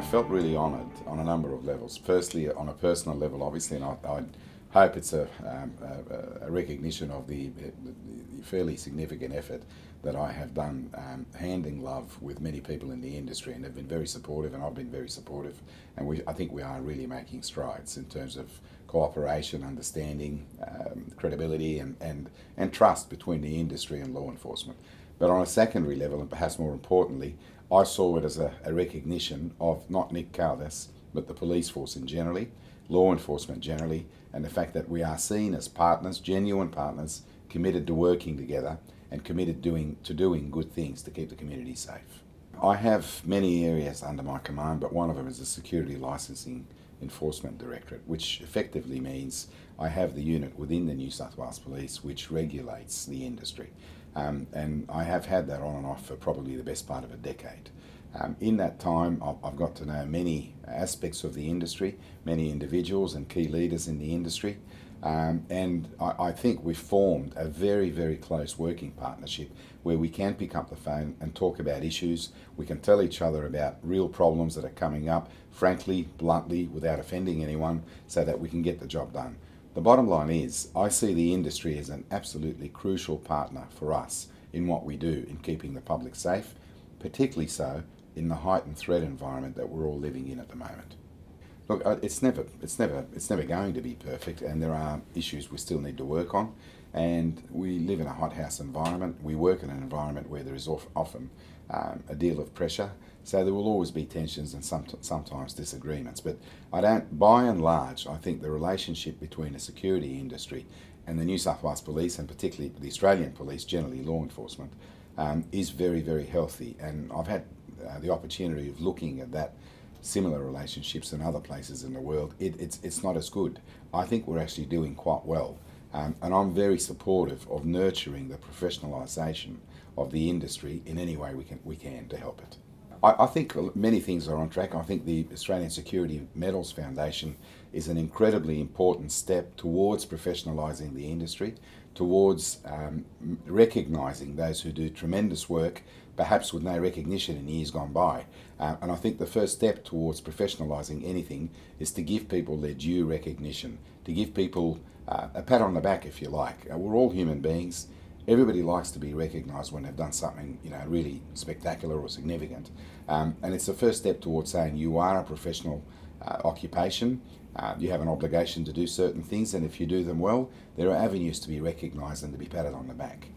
felt really honoured on a number of levels. Firstly, on a personal level, obviously, and I hope it's a recognition of the fairly significant effort that I have done hand in glove with many people in the industry, and they've been very supportive, and I've been very supportive, and I think we are really making strides in terms of cooperation, understanding, credibility and trust between the industry and law enforcement. But on a secondary level, and perhaps more importantly, I saw it as a recognition of not Nick Kaldas, but the police force in generally, law enforcement generally, and the fact that we are seen as partners, genuine partners, committed to working together and committed to doing good things to keep the community safe. I have many areas under my command, but one of them is the Security Licensing Enforcement Directorate, which effectively means I have the unit within the New South Wales Police which regulates the industry. And I have had that on and off for probably the best part of a decade. In that time, I've got to know many aspects of the industry, many individuals and key leaders in the industry, and I think we've formed a very, very close working partnership where we can pick up the phone and talk about issues. We can tell each other about real problems that are coming up, frankly, bluntly, without offending anyone, so that we can get the job done. The bottom line is, I see the industry as an absolutely crucial partner for us in what we do in keeping the public safe, particularly so in the heightened threat environment that we're all living in at the moment. Look, it's never going to be perfect, and there are issues we still need to work on. And we live in a hothouse environment. We work in an environment where there is often a deal of pressure. So there will always be tensions and sometimes disagreements. But by and large, I think the relationship between the security industry and the New South Wales Police, and particularly the Australian Police, generally law enforcement, is very, very healthy. And I've had the opportunity of looking at that similar relationships in other places in the world. It's not as good. I think we're actually doing quite well. And I'm very supportive of nurturing the professionalisation of the industry in any way we can to help it. I think many things are on track. I think the Australian Security Medals Foundation is an incredibly important step towards professionalising the industry, towards recognising those who do tremendous work, perhaps with no recognition in years gone by. And I think the first step towards professionalising anything is to give people their due recognition, to give people a pat on the back, if you like. We're all human beings. Everybody likes to be recognised when they've done something, really spectacular or significant. And it's the first step towards saying you are a professional occupation. You have an obligation to do certain things, and if you do them well, there are avenues to be recognised and to be patted on the back.